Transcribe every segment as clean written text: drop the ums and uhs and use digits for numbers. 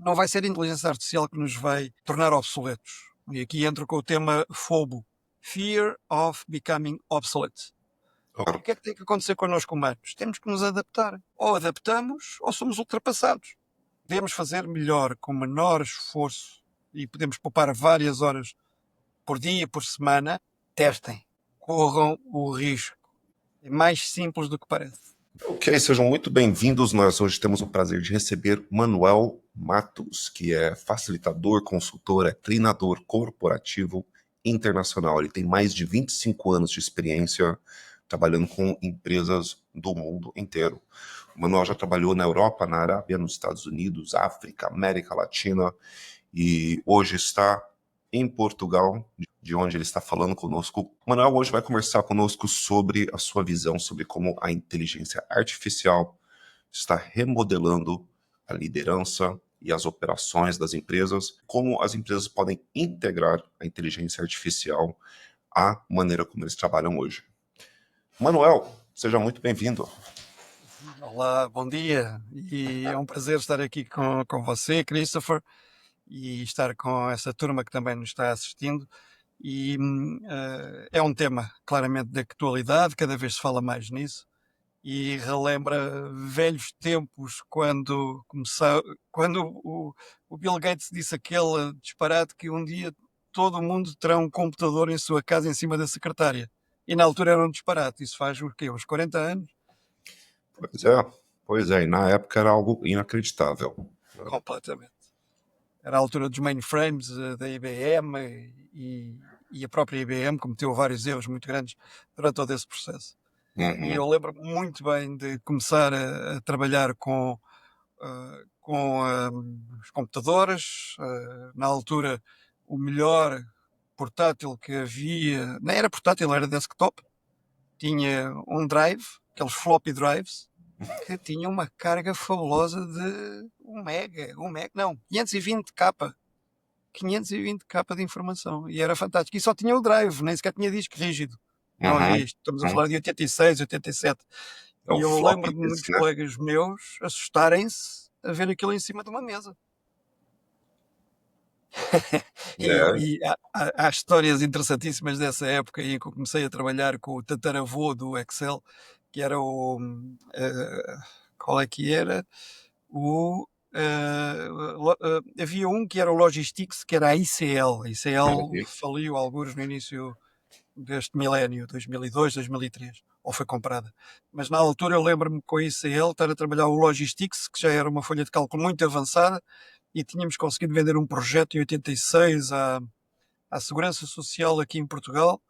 não vai ser a inteligência artificial que nos vai tornar obsoletos. E aqui entra com o tema FOBO, Fear of Becoming Obsolete. O que é que tem que acontecer connosco humanos? Temos que nos adaptar. Ou adaptamos ou somos ultrapassados. Podemos fazer melhor com menor esforço e podemos poupar várias horas por dia, por semana. Testem. Corram o risco. É mais simples do que parece. Ok, sejam muito bem-vindos. Nós hoje temos o prazer de receber Manuel Matos, que é facilitador, consultor, é treinador corporativo internacional. Ele tem mais de 25 anos de experiência trabalhando com empresas do mundo inteiro. O Manuel já trabalhou na Europa, na Arábia, nos Estados Unidos, África, América Latina e hoje está em Portugal, de onde ele está falando conosco. O Manuel hoje vai conversar conosco sobre a sua visão sobre como a inteligência artificial está remodelando a liderança e as operações das empresas, como as empresas podem integrar a inteligência artificial à maneira como eles trabalham hoje. Manuel, seja muito bem-vindo. Olá, bom dia. E é um prazer estar aqui com você, Christopher, e estar com essa turma que também nos está assistindo. E é um tema claramente de atualidade, cada vez se fala mais nisso, e relembra velhos tempos quando o Bill Gates disse aquele disparate que um dia todo mundo terá um computador em sua casa em cima da secretária. E na altura era um disparate, isso faz o quê? Uns 40 anos? Pois é, e na época era algo inacreditável. Completamente. Era a altura dos mainframes da IBM e a própria IBM cometeu vários erros muito grandes durante todo esse processo. E eu lembro muito bem de começar a trabalhar com os computadores. Na altura, o melhor portátil que havia, não era portátil, era desktop, tinha um drive, aqueles floppy drives, que tinha uma carga fabulosa de 520k. 520k de informação. E era fantástico. E só tinha o drive, nem sequer tinha disco rígido. Não havia isto. Estamos a falar de 86, 87. E eu lembro de muitos colegas meus assustarem-se a ver aquilo em cima de uma mesa. E há histórias interessantíssimas dessa época em que eu comecei a trabalhar com o tataravô do Excel, que era o... qual é que era? Havia um que era o Logistics, que era a ICL. A ICL faliu alguns no início deste milénio, 2002, 2003, ou foi comprada. Mas na altura eu lembro-me com a ICL estar a trabalhar o Logistics, que já era uma folha de cálculo muito avançada, e tínhamos conseguido vender um projeto em 86 à Segurança Social aqui em Portugal,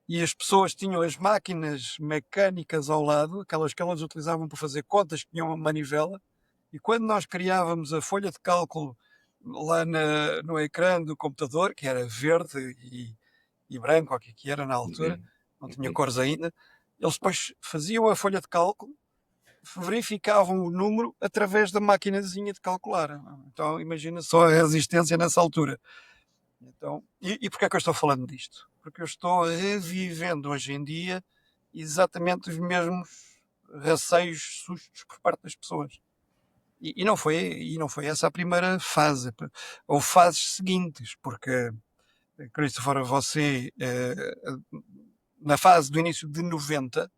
e as pessoas tinham as máquinas mecânicas ao lado, aquelas que elas utilizavam para fazer contas, que tinham uma manivela, e quando nós criávamos a folha de cálculo lá no ecrã do computador, que era verde e branco, o que era na altura, não tinha cores ainda, eles depois faziam a folha de cálculo, verificavam o número através da maquinazinha de calcular. Então imagina só a resistência nessa altura. Então, e porquê é que eu estou falando disto? Porque eu estou revivendo hoje em dia exatamente os mesmos receios, sustos por parte das pessoas. E não foi essa a primeira fase. Houve fases seguintes, porque, Christopher, você, na fase do início de 90,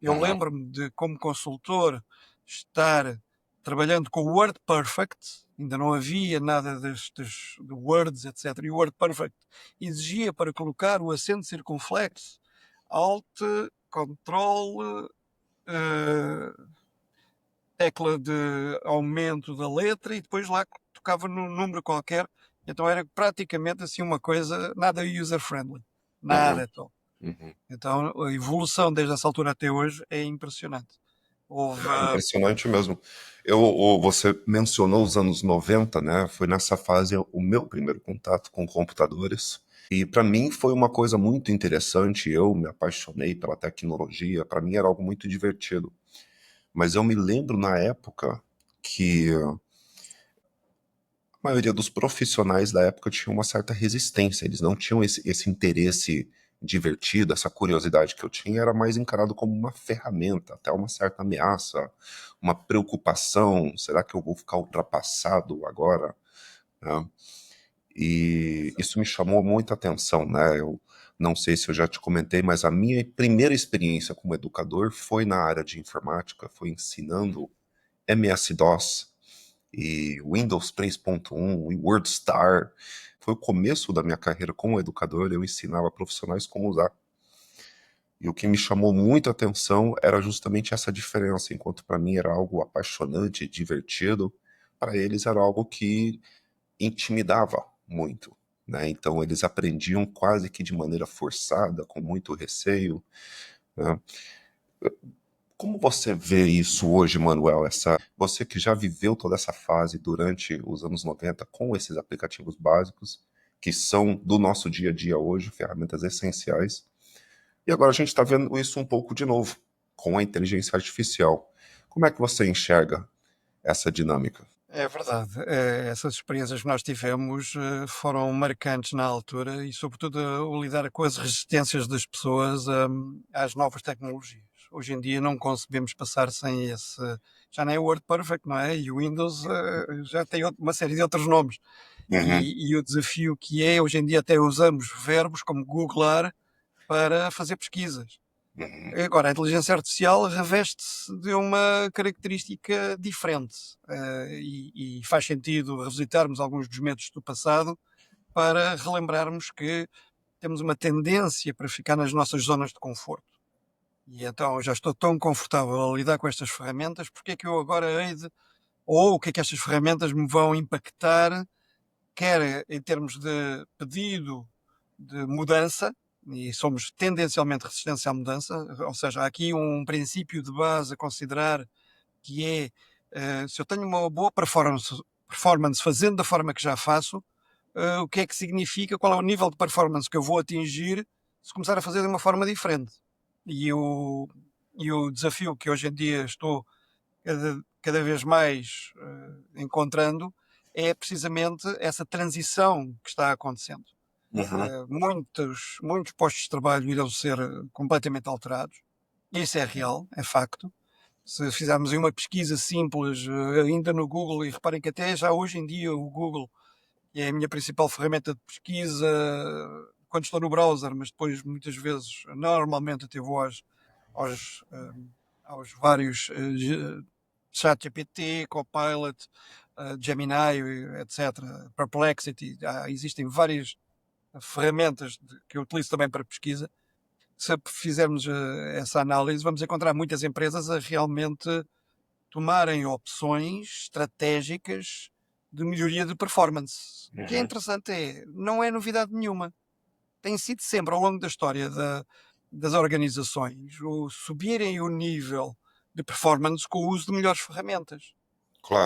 eu lembro-me de, como consultor, estar trabalhando com o WordPerfect, ainda não havia nada destes de Words, etc. E o WordPerfect exigia para colocar o acento circunflexo, Alt, Control, tecla de aumento da letra e depois lá tocava num número qualquer. Então era praticamente assim uma coisa, nada user-friendly, nada tal. Então a evolução desde essa altura até hoje é impressionante. Impressionante mesmo. Você mencionou os anos 90, né? Foi nessa fase o meu primeiro contato com computadores. E para mim foi uma coisa muito interessante. Eu me apaixonei pela tecnologia. Para mim era algo muito divertido. Mas eu me lembro na época que a maioria dos profissionais da época tinha uma certa resistência. Eles não tinham esse interesse divertido, essa curiosidade que eu tinha era mais encarado como uma ferramenta, até uma certa ameaça, uma preocupação. Será que eu vou ficar ultrapassado agora? né? E isso me chamou muita atenção, né? Eu não sei se eu já te comentei, mas a minha primeira experiência como educador foi na área de informática, foi ensinando MS-DOS e Windows 3.1 e WordStar. Foi o começo da minha carreira como educador, eu ensinava profissionais como usar. E o que me chamou muito a atenção era justamente essa diferença. Enquanto para mim era algo apaixonante, divertido, para eles era algo que intimidava muito, né? Então eles aprendiam quase que de maneira forçada, com muito receio, né? Como você vê isso hoje, Manuel? Você que já viveu toda essa fase durante os anos 90 com esses aplicativos básicos, que são do nosso dia a dia hoje, ferramentas essenciais, e agora a gente está vendo isso um pouco de novo, com a inteligência artificial. Como é que você enxerga essa dinâmica? É verdade. Essas experiências que nós tivemos foram marcantes na altura e, sobretudo, o lidar com as resistências das pessoas às novas tecnologias. Hoje em dia não concebemos passar sem esse. Já nem é o WordPerfect, não é? E o Windows já tem uma série de outros nomes. Uhum, E o desafio que é, hoje em dia até usamos verbos como googlar para fazer pesquisas. uhum, Agora, a inteligência artificial reveste-se de uma característica diferente e faz sentido revisitarmos alguns dos métodos do passado para relembrarmos que temos uma tendência para ficar nas nossas zonas de conforto. E então eu já estou tão confortável a lidar com estas ferramentas, porque é que eu agora hei de, ou o que é que estas ferramentas me vão impactar, quer em termos de pedido de mudança, e somos tendencialmente resistentes à mudança, ou seja, há aqui um princípio de base a considerar que é se eu tenho uma boa performance fazendo da forma que já faço, o que é que significa, qual é o nível de performance que eu vou atingir se começar a fazer de uma forma diferente. E o, e o desafio que hoje em dia estou cada vez mais encontrando é precisamente essa transição que está acontecendo. uhum, Muitos postos de trabalho irão ser completamente alterados. Isso é real, é facto. Se fizermos aí uma pesquisa simples, ainda no Google, e reparem que até já hoje em dia o Google é a minha principal ferramenta de pesquisa quando estou no browser, mas depois muitas vezes, normalmente até vou aos vários ChatGPT, Copilot, Gemini, etc., Perplexity, existem várias ferramentas que eu utilizo também para pesquisa. Se fizermos essa análise, vamos encontrar muitas empresas a realmente tomarem opções estratégicas de melhoria de performance. O que é uhum. interessante não é novidade nenhuma. Tem sido sempre ao longo da história das organizações o subirem o nível de performance com o uso de melhores ferramentas.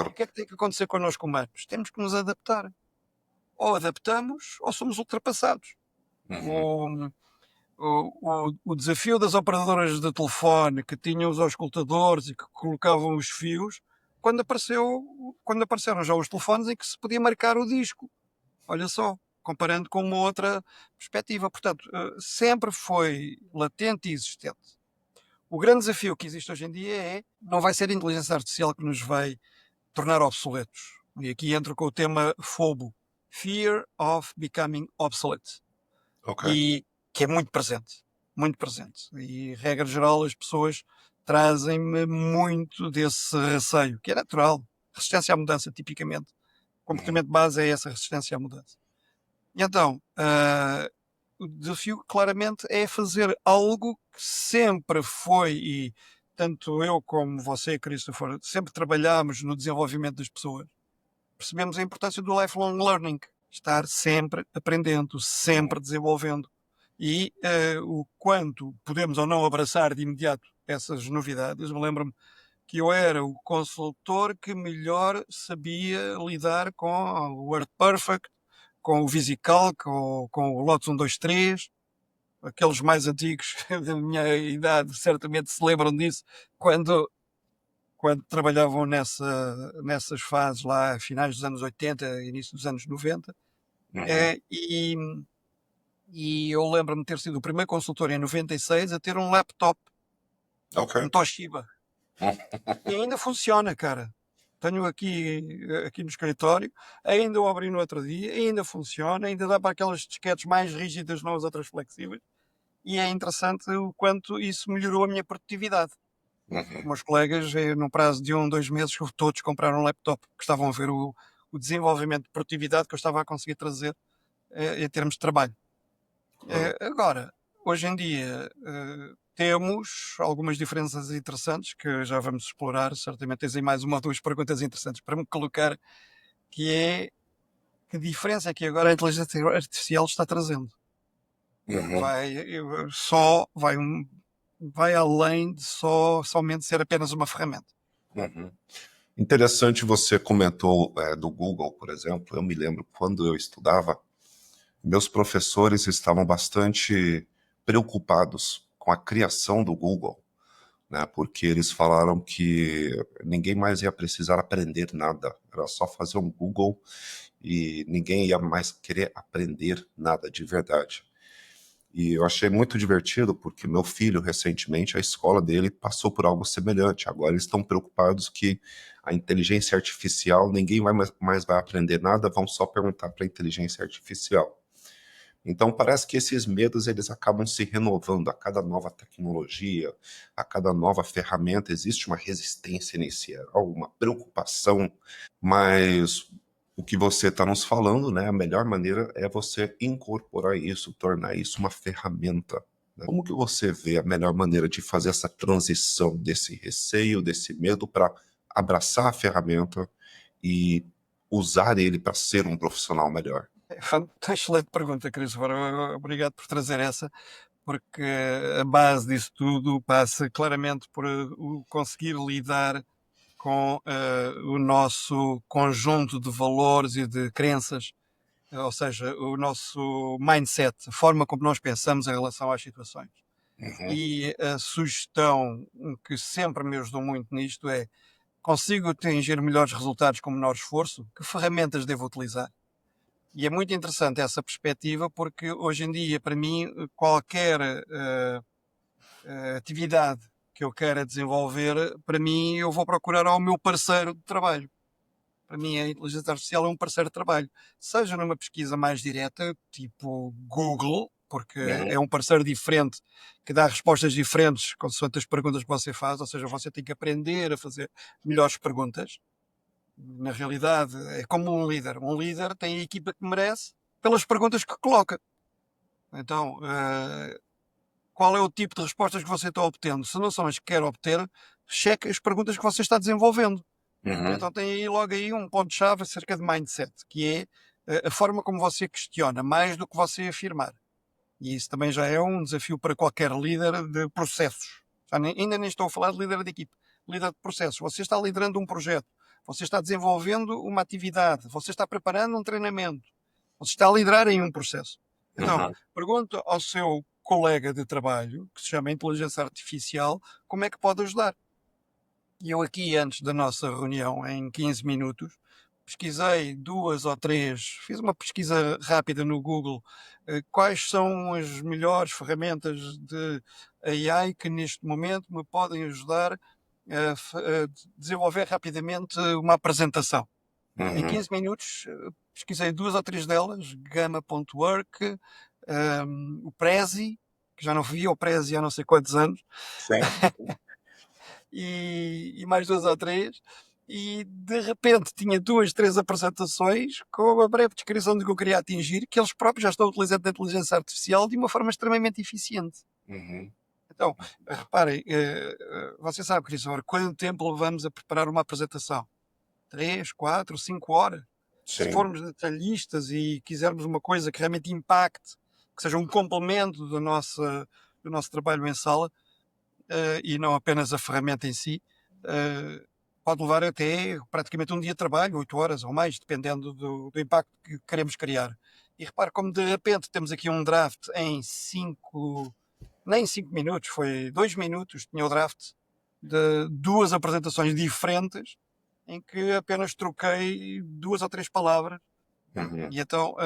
E o Claro. que é que tem que acontecer connosco humanos? Temos que nos adaptar. Ou adaptamos ou somos ultrapassados. Uhum, O, o desafio das operadoras de telefone que tinham os auscultadores e que colocavam os fios, quando apareceram já os telefones em que se podia marcar o disco. Olha só, comparando com uma outra perspectiva. Portanto, sempre foi latente e existente. O grande desafio que existe hoje em dia não vai ser a inteligência artificial que nos vai tornar obsoletos. E aqui entro com o tema FOBO, Fear of Becoming Obsolete, ok. e que é muito presente, muito presente. E, regra geral, as pessoas trazem-me muito desse receio, que é natural. Resistência à mudança, tipicamente. O Uhum, comportamento base é essa resistência à mudança. E então, o desafio claramente é fazer algo que sempre foi, e tanto eu como você, Christopher, sempre trabalhámos no desenvolvimento das pessoas. Percebemos a importância do lifelong learning, estar sempre aprendendo, uhum, sempre desenvolvendo. E o quanto podemos ou não abraçar de imediato essas novidades. Eu lembro-me que eu era o consultor que melhor sabia lidar com o WordPerfect, com o VisiCalc, com o Lotus 123. Aqueles mais antigos da minha idade certamente se lembram disso, quando, quando trabalhavam nessas fases lá, finais dos anos 80, início dos anos 90. uhum. É, e eu lembro-me de ter sido o primeiro consultor em 96 a ter um laptop, Ok. um Toshiba. Hum, E ainda funciona, cara. tenho aqui no escritório, ainda o abri no outro dia, ainda funciona, ainda dá para aquelas disquetes mais rígidas, não as outras flexíveis, e é interessante o quanto isso melhorou a minha produtividade. Os meus colegas, no prazo de 2 meses, todos compraram um laptop, que estavam a ver o desenvolvimento de produtividade que eu estava a conseguir trazer em termos de trabalho. Agora, hoje em dia, temos algumas diferenças interessantes que já vamos explorar. Certamente tens aí mais uma ou duas perguntas interessantes para me colocar, que é que diferença é que agora a inteligência artificial está trazendo? Vai além de somente ser apenas uma ferramenta. Interessante, você comentou do Google, por exemplo. Eu me lembro quando eu estudava, meus professores estavam bastante preocupados com a criação do Google, né, porque eles falaram que ninguém mais ia precisar aprender nada, era só fazer um Google e ninguém ia mais querer aprender nada de verdade. E eu achei muito divertido porque meu filho, recentemente, a escola dele passou por algo semelhante. Agora eles estão preocupados que a inteligência artificial, ninguém mais vai aprender nada, vão só perguntar para a inteligência artificial. Então parece que esses medos eles acabam se renovando a cada nova tecnologia, a cada nova ferramenta. Existe uma resistência inicial, uma preocupação, mas o que você está nos falando, né, a melhor maneira é você incorporar isso, tornar isso uma ferramenta. Né? Como que você vê a melhor maneira de fazer essa transição desse receio, desse medo, para abraçar a ferramenta e usar ele para ser um profissional melhor? Excelente pergunta, Christopher. Obrigado por trazer essa, porque a base disso tudo passa claramente por o conseguir lidar com o nosso conjunto de valores e de crenças, ou seja, o nosso mindset, a forma como nós pensamos em relação às situações. E a sugestão que sempre me ajudou muito nisto é: consigo atingir melhores resultados com menor esforço? Que ferramentas devo utilizar? E é muito interessante essa perspectiva, porque hoje em dia, para mim, qualquer atividade que eu queira desenvolver, para mim, eu vou procurar ao meu parceiro de trabalho. Para mim, a inteligência artificial é um parceiro de trabalho. Seja numa pesquisa mais direta, tipo Google, porque é um parceiro diferente, que dá respostas diferentes consoante as perguntas que você faz, ou seja, você tem que aprender a fazer melhores perguntas. Na realidade, é como um líder. Um líder tem a equipa que merece pelas perguntas que coloca. Então, qual é o tipo de respostas que você está obtendo? Se não são as que quer obter, cheque as perguntas que você está desenvolvendo. Então tem aí logo aí um ponto-chave acerca de mindset, que é a forma como você questiona, mais do que você afirmar. E isso também já é um desafio para qualquer líder de processos. Ainda nem estou a falar de líder de equipe, líder de processos. Você está liderando um projeto, você está desenvolvendo uma atividade, você está preparando um treinamento, você está a liderar em um processo. Então, pergunta ao seu colega de trabalho, que se chama inteligência artificial, como é que pode ajudar. E eu aqui, antes da nossa reunião, em 15 minutos, pesquisei 2 ou 3, fiz uma pesquisa rápida no Google, quais são as melhores ferramentas de AI que neste momento me podem ajudar a desenvolver rapidamente uma apresentação. Em 15 minutos pesquisei 2 ou 3 delas, Gamma.work, o Prezi, que já não via o Prezi há não sei quantos anos, e mais 2 ou 3, e de repente tinha 2, 3 apresentações com a breve descrição do que eu queria atingir, que eles próprios já estão utilizando a inteligência artificial de uma forma extremamente eficiente. Então, reparem, você sabe, Christopher, quanto tempo levamos a preparar uma apresentação? 3, 4, 5 horas? Se formos detalhistas e quisermos uma coisa que realmente impacte, que seja um complemento do nosso trabalho em sala, e não apenas a ferramenta em si, pode levar até praticamente um dia de trabalho, 8 horas ou mais, dependendo do impacto que queremos criar. E repare como de repente temos aqui um draft em 5, nem 5 minutos, foi 2 minutos, tinha o draft de 2 apresentações diferentes, em que apenas troquei 2 ou 3 palavras. E então,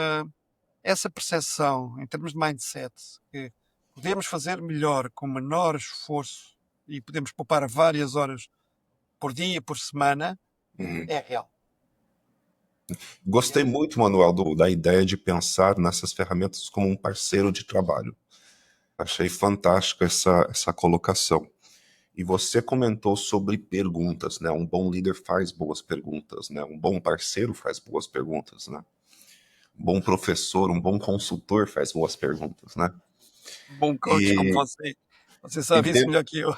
essa percepção, em termos de mindset, que podemos fazer melhor com menor esforço e podemos poupar várias horas por dia, por semana, Uhum. É real. Gostei muito, Manuel, da ideia de pensar nessas ferramentas como um parceiro de trabalho. Achei fantástica essa colocação. E você comentou sobre perguntas, né? Um bom líder faz boas perguntas, né? Um bom parceiro faz boas perguntas, né? Um bom professor, um bom consultor faz boas perguntas, né? Bom coach como E, você. Você e, sabe isso dentro, melhor que eu.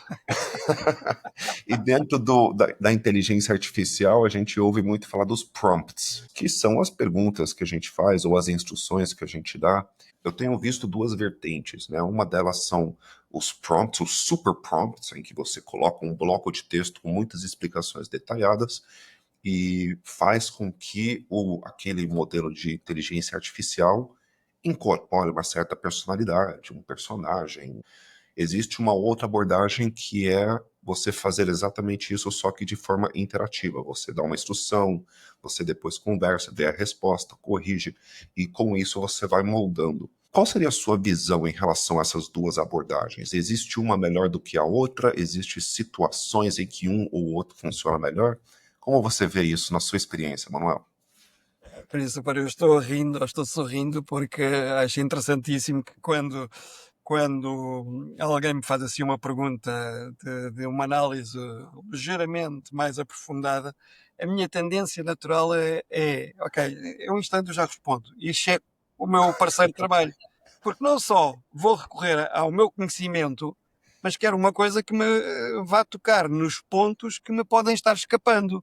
e dentro da inteligência artificial, a gente ouve muito falar dos prompts, que são as perguntas que a gente faz ou as instruções que a gente dá. Eu tenho visto duas vertentes, né? Uma delas são os prompts, os super prompts, em que você coloca um bloco de texto com muitas explicações detalhadas e faz com que aquele modelo de inteligência artificial incorpore uma certa personalidade, um personagem. Existe uma outra abordagem que é você fazer exatamente isso, só que de forma interativa. Você dá uma instrução, você depois conversa, vê a resposta, corrige, e com isso você vai moldando. Qual seria a sua visão em relação a essas duas abordagens? Existe uma melhor do que a outra? Existem situações em que um ou outro funciona melhor? Como você vê isso na sua experiência, Manuel? Por eu estou rindo, eu estou sorrindo, porque acho interessantíssimo que quando alguém me faz assim uma pergunta de uma análise ligeiramente mais aprofundada, a minha tendência natural ok, em um instante eu já respondo e checo o meu parceiro de trabalho. Porque não só vou recorrer ao meu conhecimento, mas quero uma coisa que me vá tocar nos pontos que me podem estar escapando.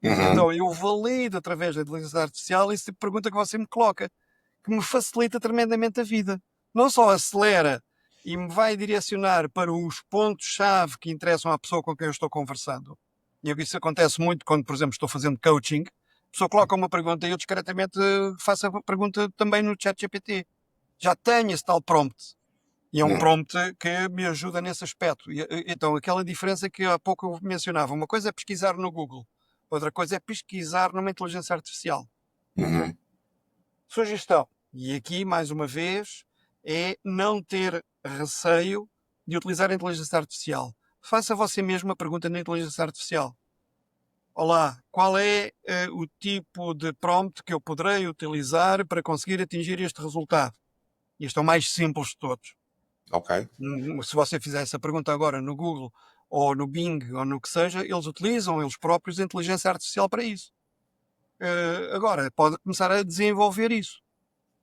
E Uhum, então eu valido através da inteligência artificial esse tipo de pergunta que você me coloca, que me facilita tremendamente a vida. Não só acelera e me vai direcionar para os pontos-chave que interessam à pessoa com quem eu estou conversando. E isso acontece muito quando, por exemplo, estou fazendo coaching. A pessoa coloca uma pergunta e eu discretamente faço a pergunta também no chat GPT. Já tenho esse tal prompt. E é um uhum, prompt que me ajuda nesse aspecto. Então, aquela diferença que há pouco eu mencionava. Uma coisa é pesquisar no Google. Outra coisa é pesquisar numa inteligência artificial. uhum, Sugestão, e aqui mais uma vez, é não ter receio de utilizar a inteligência artificial. Faça você mesmo a pergunta na inteligência artificial. Olá, qual é o tipo de prompt que eu poderei utilizar para conseguir atingir este resultado? Este é o mais simples de todos. ok. Se você fizer essa pergunta agora no Google ou no Bing ou no que seja, eles utilizam eles próprios a inteligência artificial para isso. Agora, pode começar a desenvolver isso.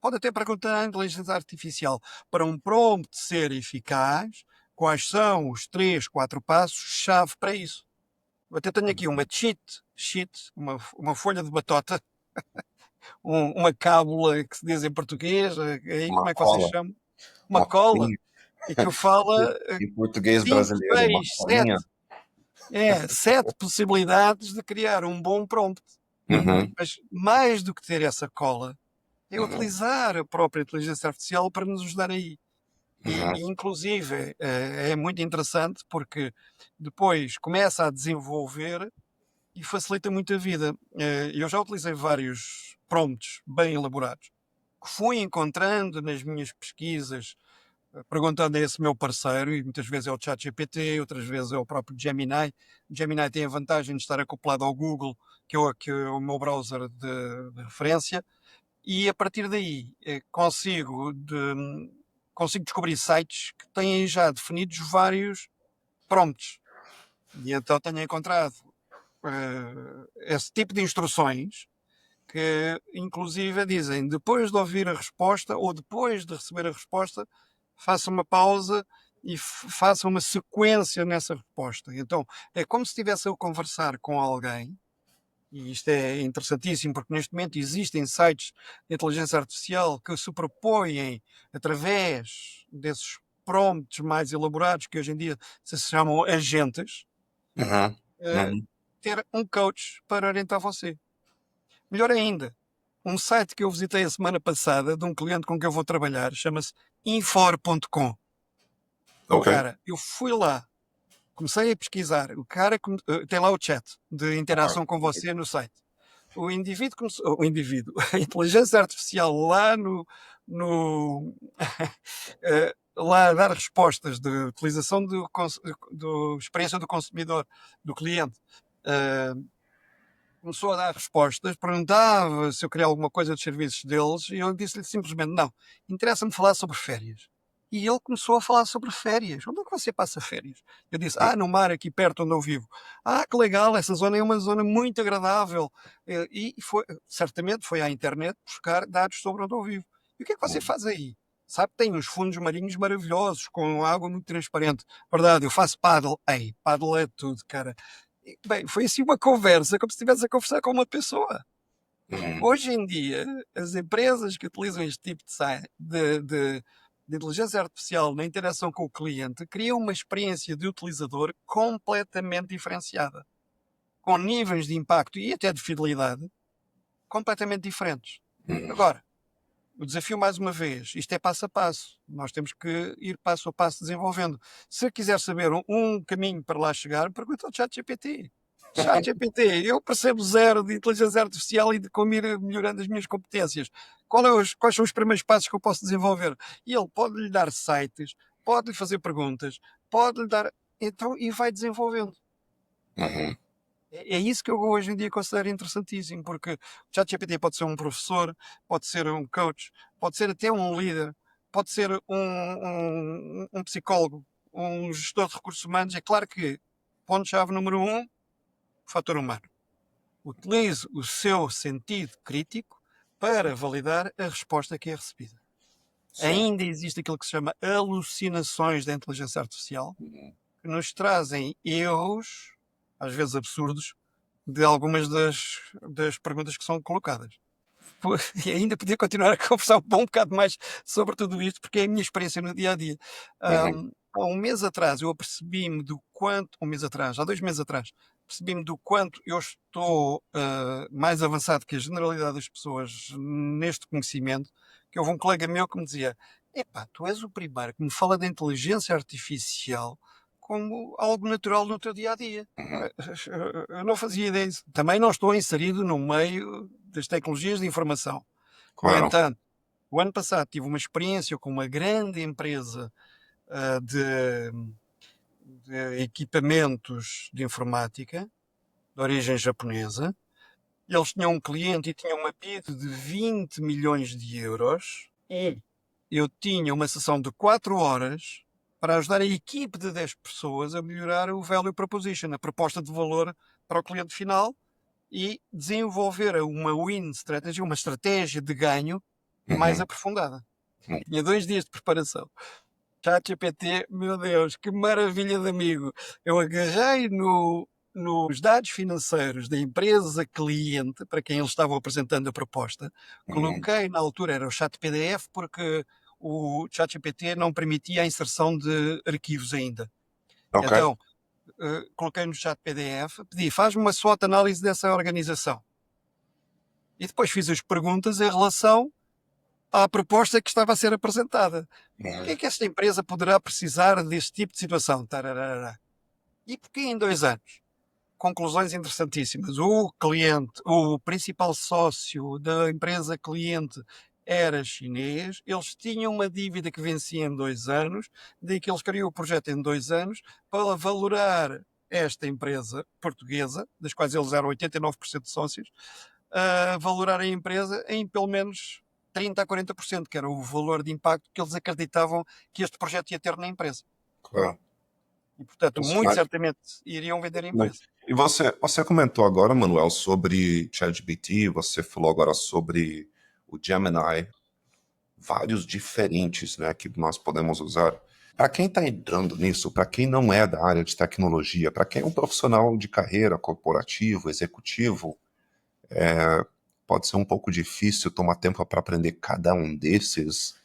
Pode até perguntar à inteligência artificial para um prompt ser eficaz, quais são os 3, 4 passos-chave para isso. Eu até tenho aqui uma cheat sheet, uma folha de batota, uma cábula que se diz em português, aí Uma como é que vocês cola, chamam? Uma uma cola, colinha. e que fala Em português 5, brasileiro, uma 6, colinha. 7, 7 possibilidades de criar um bom prompt. Uhum, Mas mais do que ter essa cola, é uhum, utilizar a própria inteligência artificial para nos ajudar aí. uhum, Inclusive, é muito interessante porque depois começa a desenvolver e facilita muito a vida. Eu já utilizei vários prompts bem elaborados que fui encontrando nas minhas pesquisas, perguntando a esse meu parceiro, e muitas vezes é o ChatGPT, outras vezes é o próprio Gemini. O Gemini tem a vantagem de estar acoplado ao Google, que é o meu browser de referência, e a partir daí consigo descobrir sites que têm já definidos vários prompts. E então tenho encontrado esse tipo de instruções que, inclusive, dizem depois de ouvir a resposta ou depois de receber a resposta, faça uma pausa e faça uma sequência nessa resposta. Então, é como se estivesse a conversar com alguém. E isto é interessantíssimo porque neste momento existem sites de inteligência artificial que superpõem através desses prompts mais elaborados que hoje em dia se chamam agentes, uhum, eh, uhum. ter um coach para orientar você. Melhor ainda, um site que eu visitei a semana passada de um cliente com quem eu vou trabalhar chama-se infor.com. Ok. Cara, eu fui lá, comecei a pesquisar, o cara tem lá o chat de Ok. interação com você no site. O indivíduo, a inteligência artificial lá lá a dar respostas de utilização do experiência do consumidor, do cliente, eh, começou a dar respostas, perguntava se eu queria alguma coisa dos serviços deles e eu disse-lhe simplesmente, não, interessa-me falar sobre férias. E ele começou a falar sobre férias. Onde é que você passa férias? Eu disse, no mar, aqui perto onde eu vivo. Que legal, essa zona é uma zona muito agradável. E certamente foi à internet buscar dados sobre onde eu vivo. E o que é que você faz aí? Sabe, tem uns fundos marinhos maravilhosos, com água muito transparente. Verdade, eu faço paddle. Paddle é tudo, cara. Bem, foi assim uma conversa, como se estivesse a conversar com uma pessoa. Hoje em dia, as empresas que utilizam este tipo de inteligência artificial na interação com o cliente criam uma experiência de utilizador completamente diferenciada, com níveis de impacto e até de fidelidade completamente diferentes. Agora, o desafio, mais uma vez, isto é passo a passo. Nós temos que ir passo a passo desenvolvendo. Se quiser saber um caminho para lá chegar, pergunta ao ChatGPT. ChatGPT, eu percebo zero de inteligência artificial e de como ir melhorando as minhas competências. Quais são os primeiros passos que eu posso desenvolver? E ele pode-lhe dar sites, pode-lhe fazer perguntas, pode-lhe dar... Então, e vai desenvolvendo. É isso que eu hoje em dia considero interessantíssimo, porque o ChatGPT pode ser um professor, pode ser um coach, pode ser até um líder, pode ser um psicólogo, um gestor de recursos humanos. É claro que, ponto-chave número 1, o fator humano. Utilize o seu sentido crítico para validar a resposta que é recebida. Sim. Ainda existe aquilo que se chama alucinações da inteligência artificial, que nos trazem erros, às vezes absurdos, de algumas das perguntas que são colocadas. E ainda podia continuar a conversar um bocado mais sobre tudo isto, porque é a minha experiência no dia-a-dia. Há um mês atrás eu apercebi-me do quanto... há 2 meses atrás, percebi-me do quanto eu estou mais avançado que a generalidade das pessoas neste conhecimento, que houve um colega meu que me dizia, tu és o primeiro que me fala da inteligência artificial como algo natural no teu dia-a-dia. Eu não fazia ideia disso. Também não estou inserido no meio das tecnologias de informação. Claro. No entanto, o ano passado tive uma experiência com uma grande empresa de equipamentos de informática, de origem japonesa. Eles tinham um cliente e tinham uma PID de 20 milhões de euros. E eu tinha uma sessão de 4 horas para ajudar a equipe de 10 pessoas a melhorar o value proposition, a proposta de valor para o cliente final, e desenvolver uma win strategy, uma estratégia de ganho mais aprofundada. Tinha 2 dias de preparação. ChatGPT, meu Deus, que maravilha de amigo. Eu agarrei nos dados financeiros da empresa cliente, para quem eles estavam apresentando a proposta, coloquei, na altura era o chat PDF, porque o ChatGPT não permitia a inserção de arquivos ainda. Ok. Então, coloquei no chat PDF, pedi, faz-me uma SWOT análise dessa organização. E depois fiz as perguntas em relação à proposta que estava a ser apresentada. O que é que esta empresa poderá precisar deste tipo de situação? Tararara. E porquê em 2 anos? Conclusões interessantíssimas. O cliente, o principal sócio da empresa cliente era chinês, eles tinham uma dívida que vencia em 2 anos, daí que eles queriam o projeto em 2 anos para valorar esta empresa portuguesa, das quais eles eram 89% sócios, valorar a empresa em pelo menos 30% a 40%, que era o valor de impacto que eles acreditavam que este projeto ia ter na empresa. Claro. E, portanto, muito certamente iriam vender a empresa. E você comentou agora, Manuel, sobre ChatGPT, você falou agora sobre o Gemini, vários diferentes, né, que nós podemos usar. Para quem está entrando nisso, para quem não é da área de tecnologia, para quem é um profissional de carreira corporativo, executivo, pode ser um pouco difícil tomar tempo para aprender cada um desses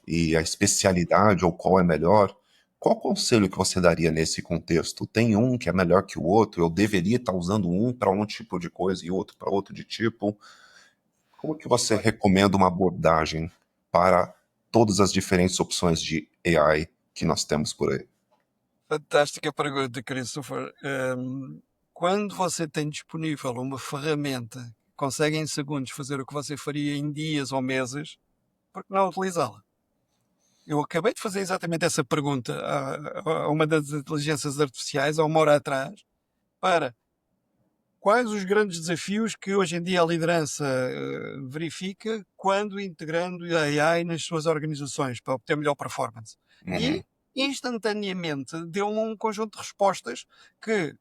e a especialidade ou qual é melhor. Qual conselho que você daria nesse contexto? Tem um que é melhor que o outro? Eu deveria estar usando um para um tipo de coisa e outro para outro de tipo? Como que você recomenda uma abordagem para todas as diferentes opções de AI que nós temos por aí? Fantástica pergunta, Christopher. Quando você tem disponível uma ferramenta que consegue em segundos fazer o que você faria em dias ou meses, por que não utilizá-la? Eu acabei de fazer exatamente essa pergunta a uma das inteligências artificiais há 1 hora atrás, para quais os grandes desafios que hoje em dia a liderança verifica quando integrando a AI nas suas organizações para obter melhor performance. E instantaneamente deu-me um conjunto de respostas que,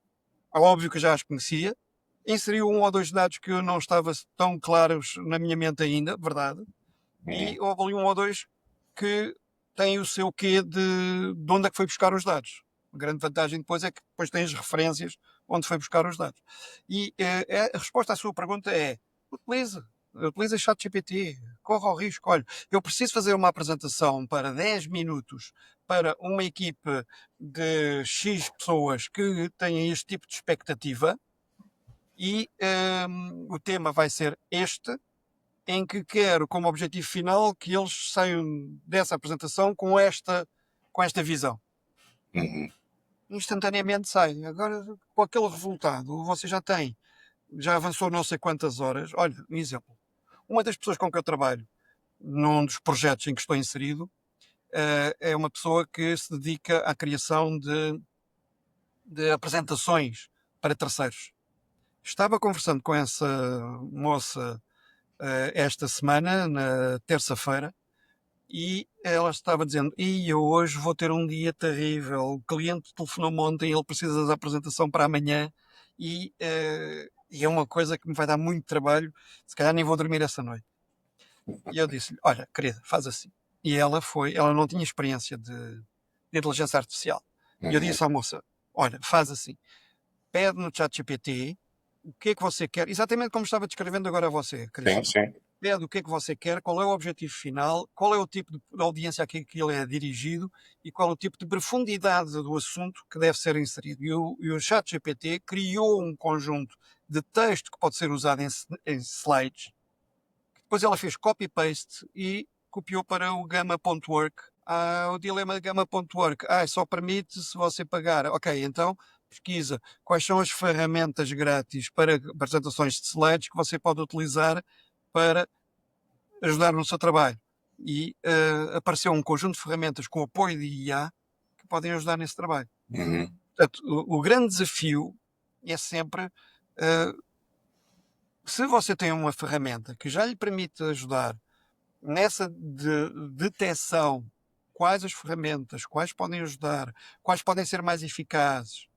é óbvio que já as conhecia, inseriu um ou dois dados que eu não estava tão claros na minha mente ainda, verdade, e houve ali um ou dois que têm o seu quê de onde é que foi buscar os dados. A grande vantagem depois é que depois tens referências onde foi buscar os dados. E a resposta à sua pergunta é: utiliza ChatGPT, corra ao risco. Olha, eu preciso fazer uma apresentação para 10 minutos para uma equipe de X pessoas que têm este tipo de expectativa e o tema vai ser este, em que quero como objetivo final que eles saiam dessa apresentação com esta visão. Instantaneamente sai. Agora, com aquele resultado, você já avançou não sei quantas horas. Olha, um exemplo. Uma das pessoas com que eu trabalho, num dos projetos em que estou inserido, é uma pessoa que se dedica à criação de apresentações para terceiros. Estava conversando com essa moça esta semana, na terça-feira, e ela estava dizendo: eu hoje vou ter um dia terrível, o cliente telefonou-me ontem, ele precisa da apresentação para amanhã e é uma coisa que me vai dar muito trabalho, se calhar nem vou dormir essa noite. E eu disse-lhe: olha, querida, faz assim. E ela não tinha experiência de inteligência artificial. E eu disse à moça: olha, faz assim, pede no ChatGPT o que é que você quer, exatamente como estava descrevendo agora a você, Cristian. Pede o que é que você quer, qual é o objetivo final, qual é o tipo de audiência a que ele é dirigido e qual é o tipo de profundidade do assunto que deve ser inserido. E o ChatGPT criou um conjunto de texto que pode ser usado em slides. Depois ela fez copy-paste e copiou para o Gamma.work. O dilema de Gamma.work. Só permite se você pagar. Ok, então pesquisa quais são as ferramentas grátis para apresentações de slides que você pode utilizar para ajudar no seu trabalho. E apareceu um conjunto de ferramentas com apoio de IA que podem ajudar nesse trabalho. Portanto, o grande desafio é sempre se você tem uma ferramenta que já lhe permite ajudar nessa detecção, quais as ferramentas, quais podem ajudar, quais podem ser mais eficazes,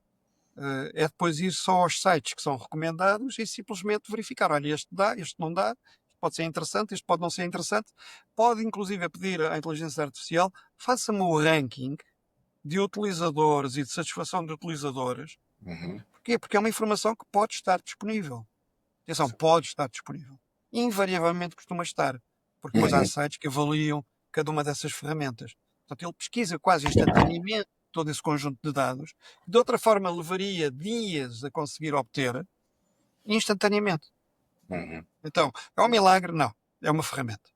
é depois ir só aos sites que são recomendados e simplesmente verificar, olha, este dá, este não dá, este pode ser interessante, este pode não ser interessante. Pode inclusive pedir à inteligência artificial, faça-me o ranking de utilizadores e de satisfação de utilizadores. Porquê? Porque é uma informação que pode estar disponível. Atenção, pode estar disponível. Invariavelmente costuma estar, porque depois há sites que avaliam cada uma dessas ferramentas. Portanto, ele pesquisa quase instantaneamente todo esse conjunto de dados, que de outra forma levaria dias a conseguir obter, instantaneamente. Então, é um milagre? Não. É uma ferramenta.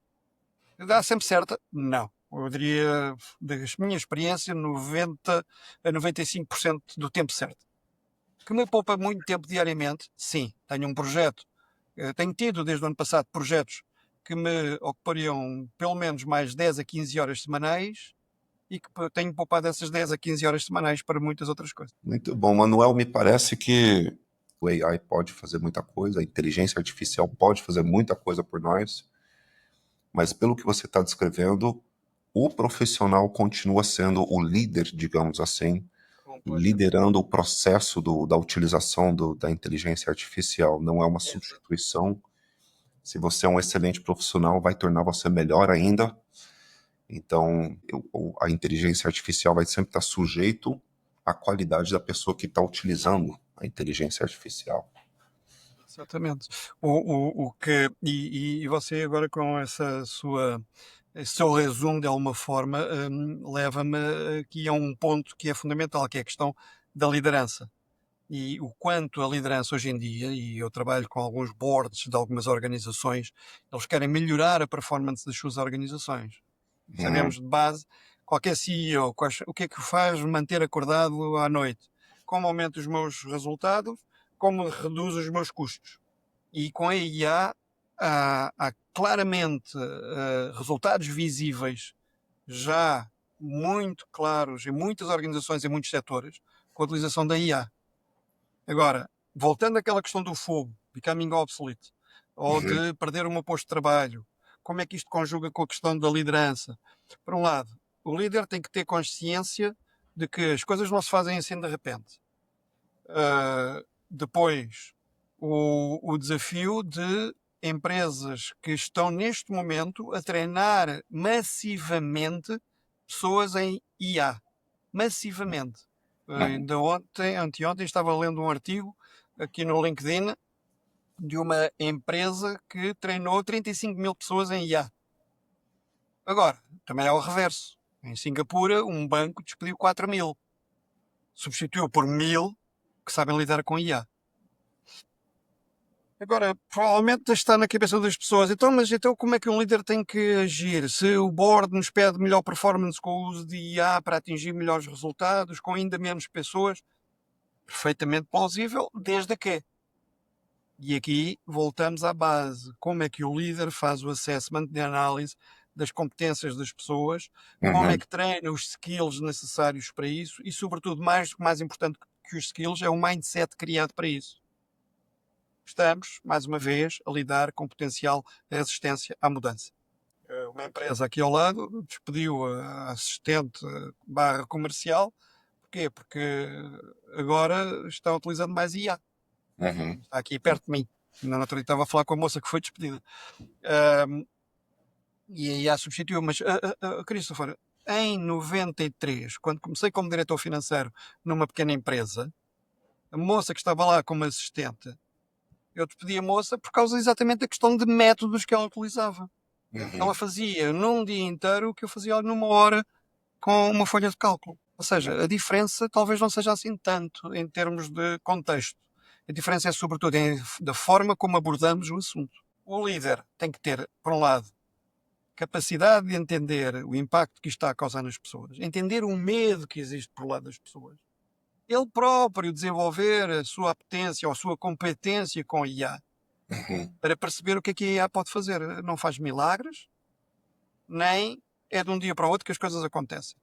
Dá sempre certa? Não. Eu diria, da minha experiência, 90 a 95% do tempo certo. Que me poupa muito tempo diariamente? Sim. Tenho um projeto. Tenho tido, desde o ano passado, projetos que me ocupariam pelo menos mais 10 a 15 horas semanais e que tenho poupado essas 10 a 15 horas semanais para muitas outras coisas. Muito bom, Manuel. Me parece que o AI pode fazer muita coisa, a inteligência artificial pode fazer muita coisa por nós, mas pelo que você está descrevendo, o profissional continua sendo o líder, digamos assim, liderando o processo da utilização da inteligência artificial. Não é uma substituição. Se você é um excelente profissional, vai tornar você melhor ainda. Então, a inteligência artificial vai sempre estar sujeito à qualidade da pessoa que está utilizando a inteligência artificial. Exatamente. E você agora com esse seu resumo, de alguma forma, leva-me aqui a um ponto que é fundamental, que é a questão da liderança. E o quanto a liderança hoje em dia, e eu trabalho com alguns boards de algumas organizações, eles querem melhorar a performance das suas organizações. Sabemos de base, qualquer CEO, o que é que faz manter acordado à noite? Como aumenta os meus resultados, como reduz os meus custos. E com a IA há claramente resultados visíveis já muito claros em muitas organizações, em muitos setores, com a utilização da IA. Agora, voltando àquela questão do fogo, becoming obsolete, ou Uhum. de perder o meu posto de trabalho, como é que isto conjuga com a questão da liderança? Por um lado, o líder tem que ter consciência de que as coisas não se fazem assim de repente. Depois, o desafio de empresas que estão neste momento a treinar massivamente pessoas em IA. Massivamente. Uhum. Ainda ontem, anteontem, estava lendo um artigo aqui no LinkedIn de uma empresa que treinou 35 mil pessoas em IA. Agora, também é o reverso. Em Singapura, um banco despediu 4 mil. Substituiu por 1000 que sabem lidar com IA. Agora, provavelmente está na cabeça das pessoas. Então, mas então como é que um líder tem que agir? Se o board nos pede melhor performance com o uso de IA para atingir melhores resultados, com ainda menos pessoas, perfeitamente plausível, desde que. E aqui voltamos à base. Como é que o líder faz o assessment de análise das competências das pessoas, como é Uhum. que treina os skills necessários para isso e, sobretudo, mais importante que os skills, é o mindset criado para isso. Estamos, mais uma vez, a lidar com potencial resistência à mudança. Uma empresa aqui ao lado despediu a assistente barra comercial. Porquê? Porque agora estão utilizando mais IA. Uhum. Está aqui perto de mim. Na outro dia estava a falar com a moça que foi despedida. E a IA substituiu. Mas, Christopher, em 93, quando comecei como diretor financeiro numa pequena empresa, a moça que estava lá como assistente, eu despedi a moça por causa exatamente da questão de métodos que ela utilizava. Uhum. Ela fazia num dia inteiro o que eu fazia numa hora com uma folha de cálculo. Ou seja, a diferença talvez não seja assim tanto em termos de contexto. A diferença é sobretudo da forma como abordamos o assunto. O líder tem que ter, por um lado, capacidade de entender o impacto que isto está a causar nas pessoas, entender o medo que existe por lado das pessoas, ele próprio desenvolver a sua apetência ou a sua competência com a IA, Uhum. para perceber o que a IA pode fazer. Não faz milagres, nem é de um dia para o outro que as coisas acontecem.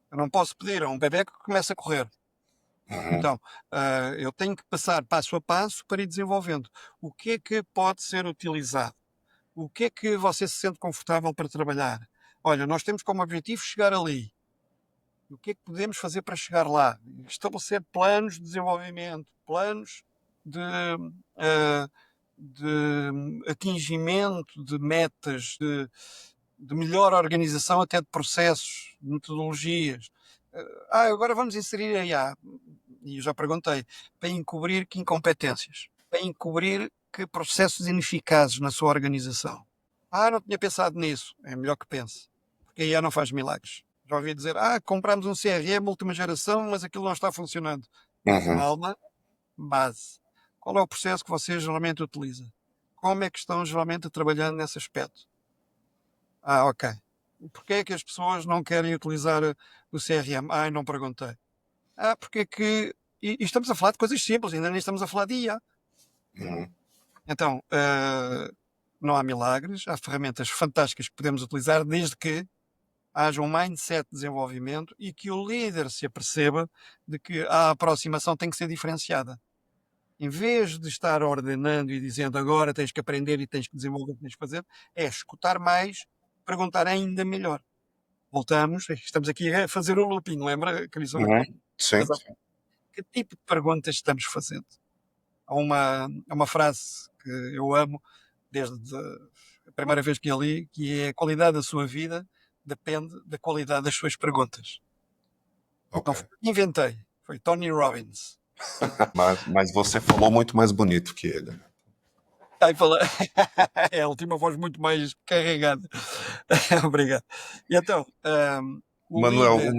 Eu não posso pedir a um bebê que comece a correr. Uhum. Então, eu tenho que passar passo a passo para ir desenvolvendo. O que é que pode ser utilizado? O que é que você se sente confortável para trabalhar? Olha, nós temos como objetivo chegar ali. O que é que podemos fazer para chegar lá? Estabelecer planos de desenvolvimento, planos de, uh, de atingimento de metas, de melhor organização até de processos, de metodologias. Agora vamos inserir a IA. E eu já perguntei, para encobrir que incompetências? Para encobrir que processos ineficazes na sua organização? Não tinha pensado nisso. É melhor que pense. Porque a IA não faz milagres. Já ouvi dizer, compramos um CRM última geração, mas aquilo não está funcionando. Uhum. Calma, base. Qual é o processo que você geralmente utiliza? Como é que estão geralmente trabalhando nesse aspecto? Ok. Porquê é que as pessoas não querem utilizar o CRM? Não perguntei. Porque é que... E estamos a falar de coisas simples, ainda nem estamos a falar de IA. Uhum. Então, não há milagres, há ferramentas fantásticas que podemos utilizar desde que haja um mindset de desenvolvimento e que o líder se aperceba de que a aproximação tem que ser diferenciada. Em vez de estar ordenando e dizendo agora tens que aprender e tens que desenvolver, tens que fazer, é escutar mais, perguntar ainda melhor. Voltamos, estamos aqui a fazer o looping, lembra, Christopher? Uhum. Sim. Mas, que tipo de perguntas estamos fazendo? Há uma frase que eu amo desde a primeira vez que a li, que é: a qualidade da sua vida depende da qualidade das suas perguntas. Ok. Não foi eu que inventei, foi Tony Robbins. Mas você falou muito mais bonito que ele. Fala... É a última voz muito mais carregada. Obrigado. E então, o Manuel, líder.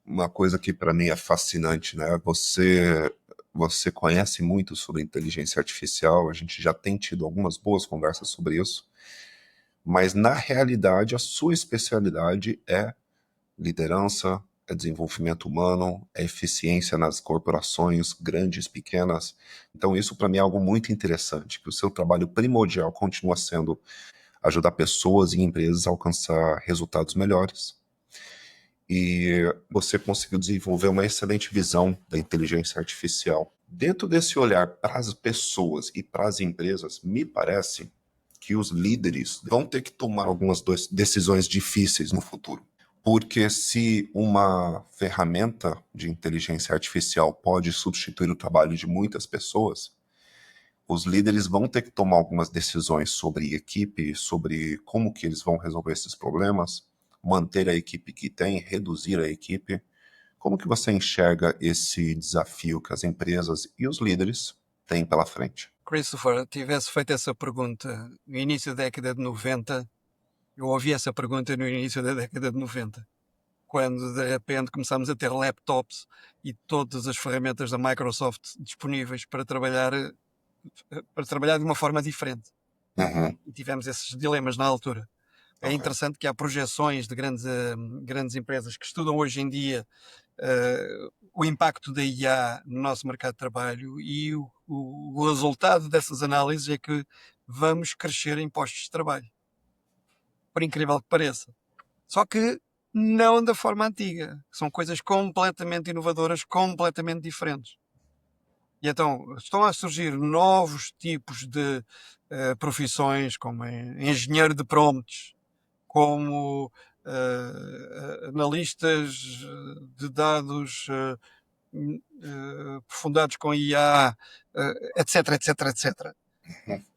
uma coisa que para mim é fascinante, né? Você conhece muito sobre inteligência artificial, a gente já tem tido algumas boas conversas sobre isso, mas na realidade a sua especialidade é liderança, é desenvolvimento humano, é eficiência nas corporações grandes, pequenas. Então isso para mim é algo muito interessante, que o seu trabalho primordial continua sendo ajudar pessoas e empresas a alcançar resultados melhores. e você conseguiu desenvolver uma excelente visão da inteligência artificial. Dentro desse olhar para as pessoas e para as empresas, me parece que os líderes vão ter que tomar algumas decisões difíceis no futuro. Porque se uma ferramenta de inteligência artificial pode substituir o trabalho de muitas pessoas, os líderes vão ter que tomar algumas decisões sobre equipe, sobre como que eles vão resolver esses problemas, manter a equipe que tem, reduzir a equipe. Como que você enxerga esse desafio que as empresas e os líderes têm pela frente? Christopher, tivesse feito essa pergunta no início da década de 90, eu ouvi essa pergunta no início da década de 90, quando de repente começámos a ter laptops e todas as ferramentas da Microsoft disponíveis para trabalhar de uma forma diferente. Uhum. E tivemos esses dilemas na altura. É Ok. interessante que há projeções de grandes empresas que estudam hoje em dia o impacto da IA no nosso mercado de trabalho, e o resultado dessas análises é que vamos crescer em postos de trabalho, por incrível que pareça. Só que não da forma antiga. São coisas completamente inovadoras, completamente diferentes. E então estão a surgir novos tipos de profissões, como engenheiro de prompts, como analistas de dados aprofundados com IA, etc, etc, etc.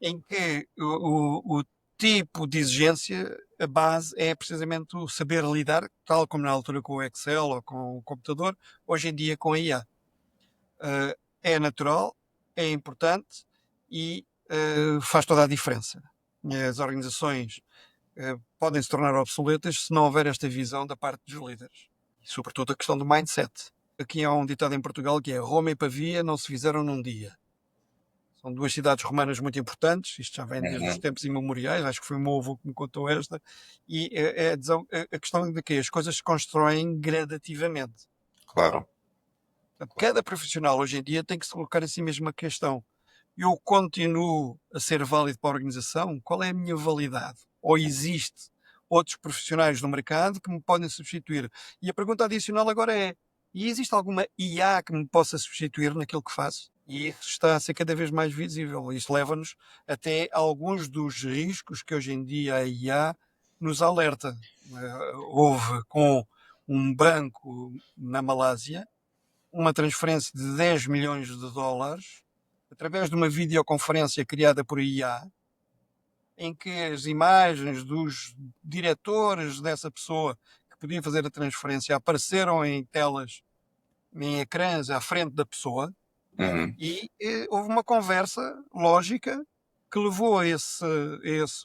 Em que o tipo de exigência, a base é precisamente o saber lidar, tal como na altura com o Excel ou com o computador, hoje em dia com a IA. É natural, é importante e faz toda a diferença. As organizações podem se tornar obsoletas se não houver esta visão da parte dos líderes. E, sobretudo, a questão do mindset. Aqui há um ditado em Portugal que é: Roma e Pavia não se fizeram num dia. São duas cidades romanas muito importantes, isto já vem desde os tempos imemoriais, acho que foi o meu avô que me contou esta, e a questão de que as coisas se constroem gradativamente. Claro. Portanto, cada profissional hoje em dia tem que se colocar assim mesmo a questão: eu continuo a ser válido para a organização? Qual é a minha validade? Ou existe outros profissionais no mercado que me podem substituir? E a pergunta adicional agora é: e existe alguma IA que me possa substituir naquilo que faço? E isso está a ser cada vez mais visível. Isso leva-nos até a alguns dos riscos que hoje em dia a IA nos alerta. Houve com um banco na Malásia uma transferência de 10 milhões de dólares através de uma videoconferência criada por IA, em que as imagens dos diretores dessa pessoa que podiam fazer a transferência apareceram em telas, em ecrãs à frente da pessoa, e houve uma conversa lógica que levou esse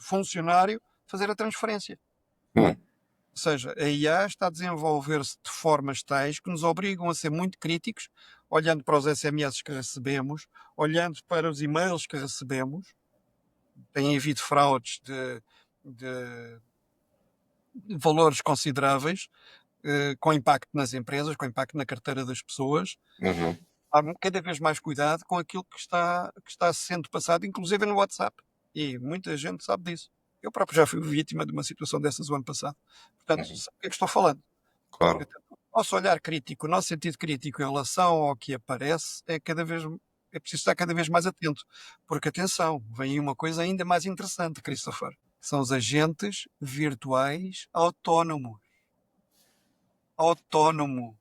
funcionário a fazer a transferência. Ou seja, a IA está a desenvolver-se de formas tais que nos obrigam a ser muito críticos, olhando para os SMS que recebemos, olhando para os e-mails que recebemos. Tem havido fraudes de valores consideráveis, com impacto nas empresas, com impacto na carteira das pessoas. Há cada vez mais cuidado com aquilo que está sendo passado, inclusive no WhatsApp. E muita gente sabe disso. Eu próprio já fui vítima de uma situação dessas o ano passado. Portanto, sabe o que é que estou falando? Claro. O nosso olhar crítico, o nosso sentido crítico em relação ao que aparece é preciso estar cada vez mais atento. Porque, atenção, vem aí uma coisa ainda mais interessante, Christopher. São os agentes virtuais autónomos. Autónomo.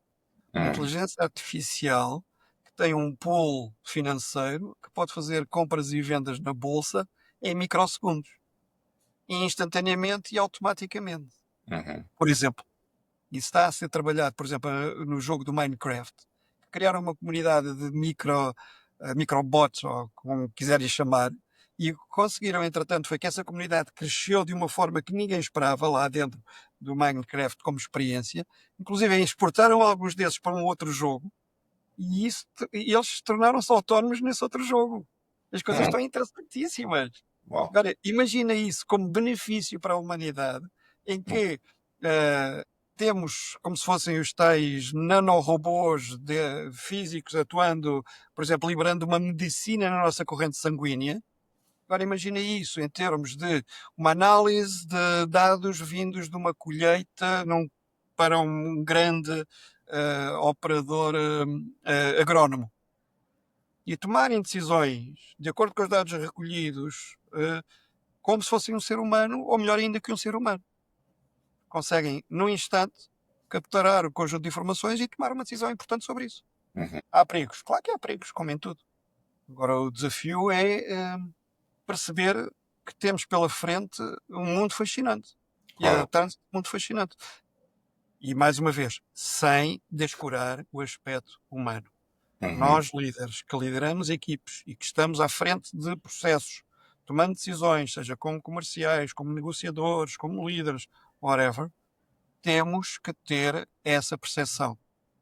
Uma inteligência artificial que tem um pool financeiro que pode fazer compras e vendas na bolsa em microsegundos. Instantaneamente e automaticamente. Por exemplo, isso está a ser trabalhado, por exemplo, no jogo do Minecraft. Criaram uma comunidade de microbots, ou como quiserem chamar, e o que conseguiram, entretanto, foi que essa comunidade cresceu de uma forma que ninguém esperava lá dentro do Minecraft como experiência. Inclusive, exportaram alguns desses para um outro jogo, e eles tornaram-se autónomos nesse outro jogo. As coisas estão interessantíssimas. Uau. Agora, imagina isso como benefício para a humanidade, em que temos como se fossem os tais nanorobôs físicos atuando, por exemplo, liberando uma medicina na nossa corrente sanguínea. Agora imagina isso em termos de uma análise de dados vindos de uma colheita num para um grande operador agrónomo. E tomarem decisões de acordo com os dados recolhidos, como se fossem um ser humano, ou melhor ainda que um ser humano. Conseguem, num instante, capturar o conjunto de informações e tomar uma decisão importante sobre isso. Há perigos? Claro que há perigos, como em tudo. Agora, o desafio é perceber que temos pela frente um mundo fascinante. E adaptar-nos a um mundo fascinante. E, mais uma vez, sem descurar o aspecto humano. Nós, líderes, que lideramos equipes e que estamos à frente de processos, tomando decisões, seja como comerciais, como negociadores, como líderes, whatever, temos que ter essa percepção.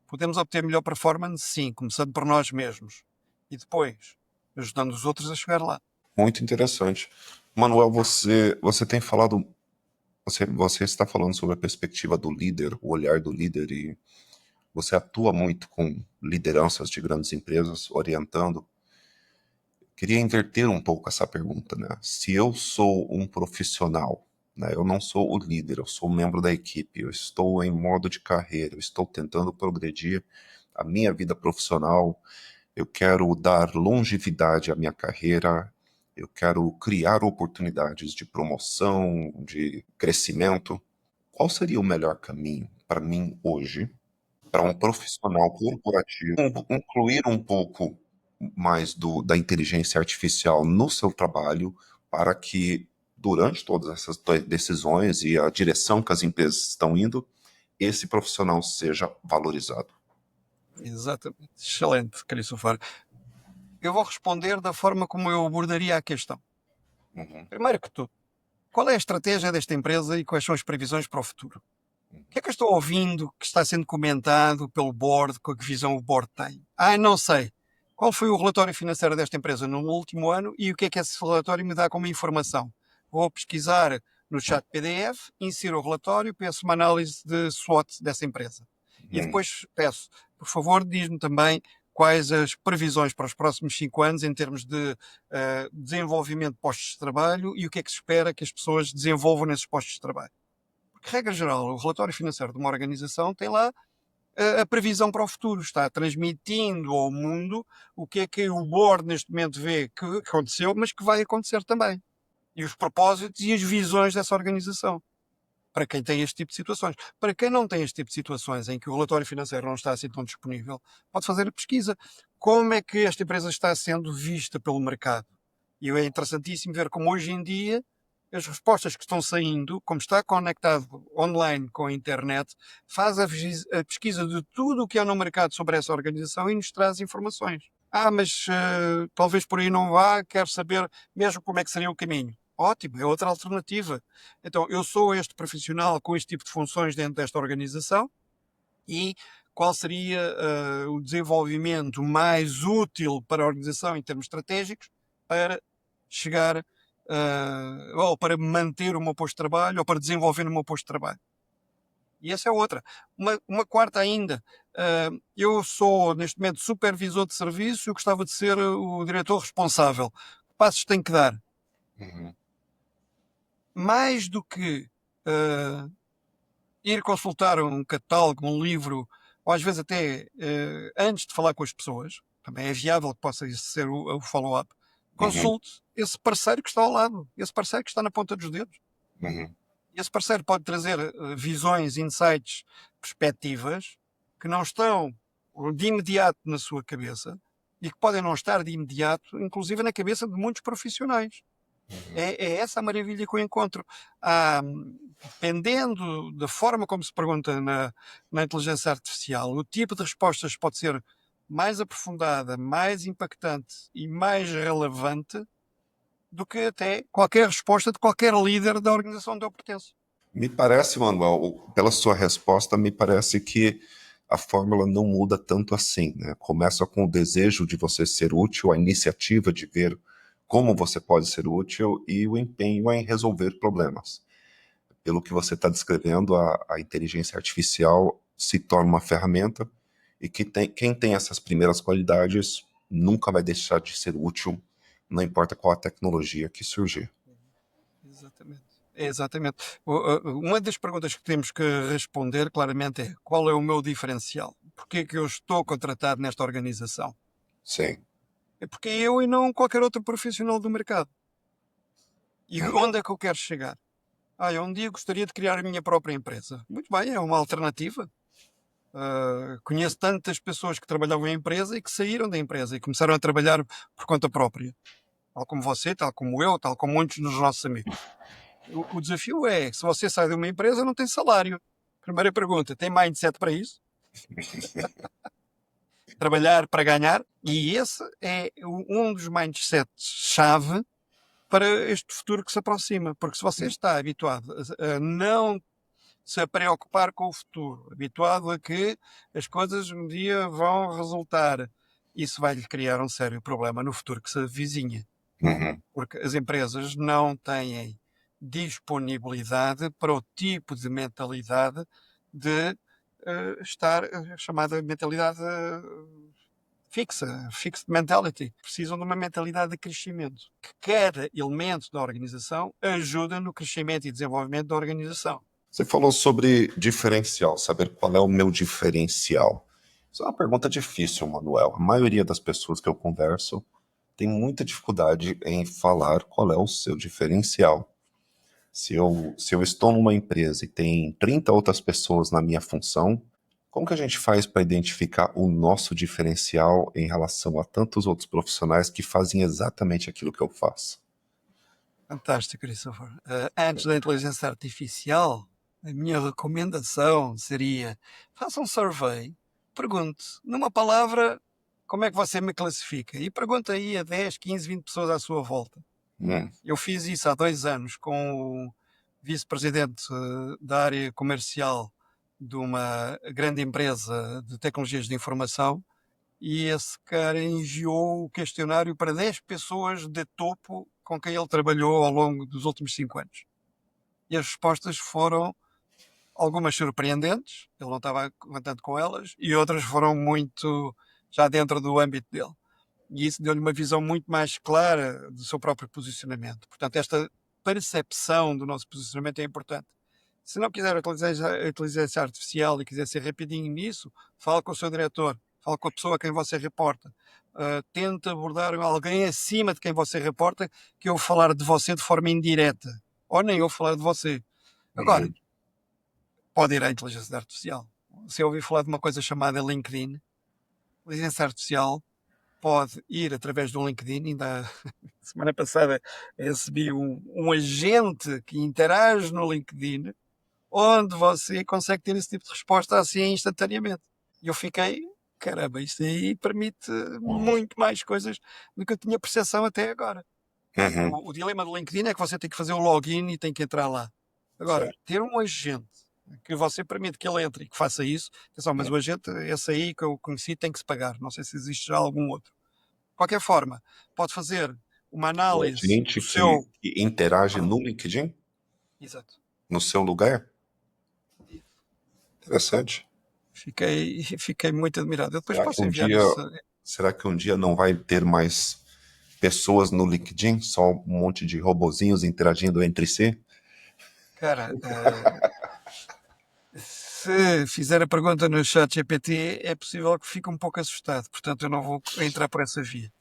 Podemos obter melhor performance? Sim, começando por nós mesmos. E depois, ajudando os outros a chegar lá. Muito interessante. Manuel, você tem falado, você está falando sobre a perspectiva do líder, o olhar do líder, e você atua muito com lideranças de grandes empresas, orientando. Queria inverter um pouco essa pergunta, né? Se eu sou um profissional, né, eu não sou o líder, eu sou um membro da equipe, eu estou em modo de carreira, eu estou tentando progredir a minha vida profissional, eu quero dar longevidade à minha carreira, eu quero criar oportunidades de promoção, de crescimento. Qual seria o melhor caminho para mim hoje, para um profissional corporativo, incluir um pouco mais da inteligência artificial no seu trabalho, para que durante todas essas decisões e a direção que as empresas estão indo, esse profissional seja valorizado? Exatamente. Excelente, Christopher. Eu vou responder da forma como eu abordaria a questão. Primeiro que tudo, qual é a estratégia desta empresa e quais são as previsões para o futuro? O que é que eu estou ouvindo que está sendo comentado pelo board, com a visão o board tem? Não sei. Qual foi o relatório financeiro desta empresa no último ano e o que é que esse relatório me dá como informação? Vou pesquisar no chat PDF, insiro o relatório, peço uma análise de SWOT dessa empresa. E depois peço, por favor, diz-me também quais as previsões para os próximos 5 anos em termos de desenvolvimento de postos de trabalho e o que é que se espera que as pessoas desenvolvam nesses postos de trabalho. Porque, regra geral, o relatório financeiro de uma organização tem lá a previsão para o futuro, está transmitindo ao mundo o que é que o board neste momento vê que aconteceu, mas que vai acontecer também. E os propósitos e as visões dessa organização. Para quem tem este tipo de situações. Para quem não tem este tipo de situações em que o relatório financeiro não está assim tão disponível, pode fazer a pesquisa. Como é que esta empresa está sendo vista pelo mercado? E é interessantíssimo ver como hoje em dia as respostas que estão saindo, como está conectado online com a internet, faz a pesquisa de tudo o que há no mercado sobre essa organização e nos traz informações. Mas talvez por aí não vá, quero saber mesmo como é que seria o caminho. Ótimo, é outra alternativa. Então, eu sou este profissional com este tipo de funções dentro desta organização e qual seria o desenvolvimento mais útil para a organização em termos estratégicos para chegar ou para manter o meu posto de trabalho ou para desenvolver o meu posto de trabalho. E essa é outra. Uma quarta ainda. Eu sou, neste momento, supervisor de serviço e eu gostava de ser o diretor responsável. Que passos tenho que dar? Mais do que ir consultar um catálogo, um livro, ou às vezes até antes de falar com as pessoas, também é viável que possa ser o follow-up, consulte esse parceiro que está ao lado, esse parceiro que está na ponta dos dedos. Esse parceiro pode trazer visões, insights, perspectivas que não estão de imediato na sua cabeça e que podem não estar de imediato, inclusive na cabeça de muitos profissionais. É essa a maravilha que eu encontro. Dependendo da forma como se pergunta na inteligência artificial, o tipo de respostas pode ser mais aprofundada, mais impactante e mais relevante do que até qualquer resposta de qualquer líder da organização onde eu pertenço. Me parece, Manuel, pela sua resposta, me parece que a fórmula não muda tanto assim, né? Começa com o desejo de você ser útil, a iniciativa de ver como você pode ser útil e o empenho em resolver problemas. Pelo que você está descrevendo, a inteligência artificial se torna uma ferramenta e quem tem essas primeiras qualidades nunca vai deixar de ser útil, não importa qual a tecnologia que surgir. Exatamente. Exatamente. Uma das perguntas que temos que responder claramente é: qual é o meu diferencial? Porquê é que eu estou contratado nesta organização? Sim. É porque eu e não qualquer outro profissional do mercado. E onde é que eu quero chegar? Eu um dia gostaria de criar a minha própria empresa. Muito bem, é uma alternativa. Conheço tantas pessoas que trabalhavam em empresa e que saíram da empresa e começaram a trabalhar por conta própria. Tal como você, tal como eu, tal como muitos dos nossos amigos. O desafio é, se você sai de uma empresa, não tem salário. Primeira pergunta, tem mindset para isso? Trabalhar para ganhar? E esse é um dos mindsets-chave para este futuro que se aproxima. Porque se você está habituado a não se preocupar com o futuro, habituado a que as coisas um dia vão resultar, isso vai-lhe criar um sério problema no futuro que se avizinha. Uhum. Porque as empresas não têm disponibilidade para o tipo de mentalidade de estar chamada mentalidade fixa, fixed mentality. Precisam de uma mentalidade de crescimento. Que cada elemento da organização ajuda no crescimento e desenvolvimento da organização. Você falou sobre diferencial, saber qual é o meu diferencial. Isso é uma pergunta difícil, Manuel. A maioria das pessoas que eu converso tem muita dificuldade em falar qual é o seu diferencial. Se eu estou numa empresa e tem 30 outras pessoas na minha função, como que a gente faz para identificar o nosso diferencial em relação a tantos outros profissionais que fazem exatamente aquilo que eu faço? Fantástico, Christopher. Antes da inteligência artificial, a minha recomendação seria: faça um survey, pergunte, numa palavra, como é que você me classifica? E pergunte aí a 10, 15, 20 pessoas à sua volta. Eu fiz isso há 2 anos com o vice-presidente da área comercial de uma grande empresa de tecnologias de informação, e esse cara enviou o questionário para 10 pessoas de topo com quem ele trabalhou ao longo dos últimos 5 anos. E as respostas foram algumas surpreendentes, ele não estava contente com elas, e outras foram muito já dentro do âmbito dele. E isso deu-lhe uma visão muito mais clara do seu próprio posicionamento. Portanto, esta percepção do nosso posicionamento é importante. Se não quiser utilizar a inteligência artificial e quiser ser rapidinho nisso, fale com o seu diretor, fale com a pessoa a quem você reporta. Tente abordar alguém acima de quem você reporta, que eu vou falar de você de forma indireta. Ou nem eu falar de você. Agora, pode ir à inteligência artificial. Se eu ouvir falar de uma coisa chamada LinkedIn, a inteligência artificial pode ir através do LinkedIn. Ainda semana passada recebi um agente que interage no LinkedIn, onde você consegue ter esse tipo de resposta assim instantaneamente. E eu fiquei, caramba, isto aí permite muito mais coisas do que eu tinha percepção até agora. O dilema do LinkedIn é que você tem que fazer o login e tem que entrar lá. Agora, Certo. ter um agente que você permite que ele entre e que faça isso, atenção, mas o agente, esse aí que eu conheci, tem que se pagar. Não sei se existe já algum outro. De qualquer forma, pode fazer uma O análise agente do seu. que interage no LinkedIn, Exato. no seu lugar? Interessante. Fiquei muito admirado. Eu depois Será que posso um enviar dia, isso. será que um dia não vai ter mais pessoas no LinkedIn, só um monte de robozinhos interagindo entre si? Cara, se fizer a pergunta no chat GPT, é possível que fique um pouco assustado. Portanto, eu não vou entrar por essa via.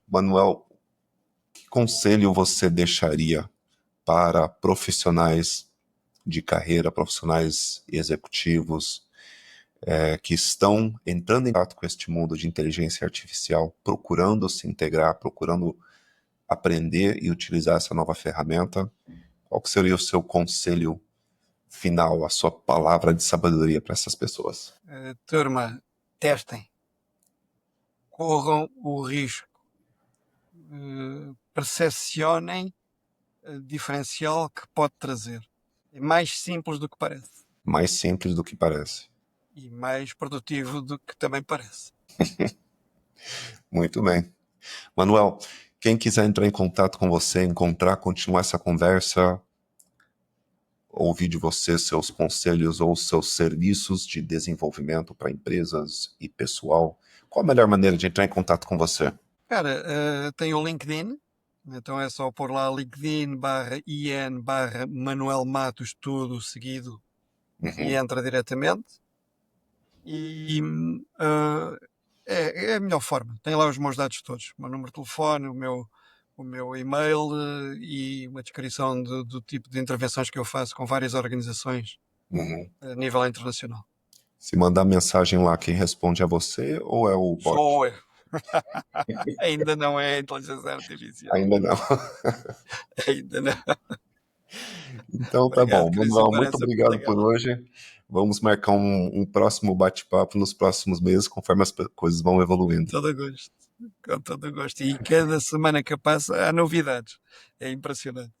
Manuel, que conselho você deixaria para profissionais de carreira, profissionais executivos, que estão entrando em contato com este mundo de inteligência artificial, procurando se integrar, procurando aprender e utilizar essa nova ferramenta? Qual que seria o seu conselho final, a sua palavra de sabedoria para essas pessoas? Turma, testem. Corram o risco. Percepcionem o diferencial que pode trazer. É mais simples do que parece. Mais simples do que parece. E mais produtivo do que também parece. Muito bem. Manuel, quem quiser entrar em contato com você, encontrar, continuar essa conversa, ouvir de você seus conselhos ou seus serviços de desenvolvimento para empresas e pessoal, qual a melhor maneira de entrar em contato com você? Cara, tem o LinkedIn, Então é só pôr lá linkedin/in/Manuel Matos, tudo seguido, e entra diretamente. E é a melhor forma. Tem lá os meus dados todos: o meu número de telefone, o meu e-mail e uma descrição do tipo de intervenções que eu faço com várias organizações a nível internacional. Se mandar mensagem lá, quem responde é você ou é o bot? Sou eu. Ainda não é inteligência artificial. Ainda não. Ainda não. Então tá Obrigado, bom. Cris, Manuel, muito parece obrigado legal. por hoje. Vamos marcar um próximo bate-papo nos próximos meses, conforme as coisas vão evoluindo. Com todo gosto. Com todo gosto. E cada semana que passa há novidades. É impressionante.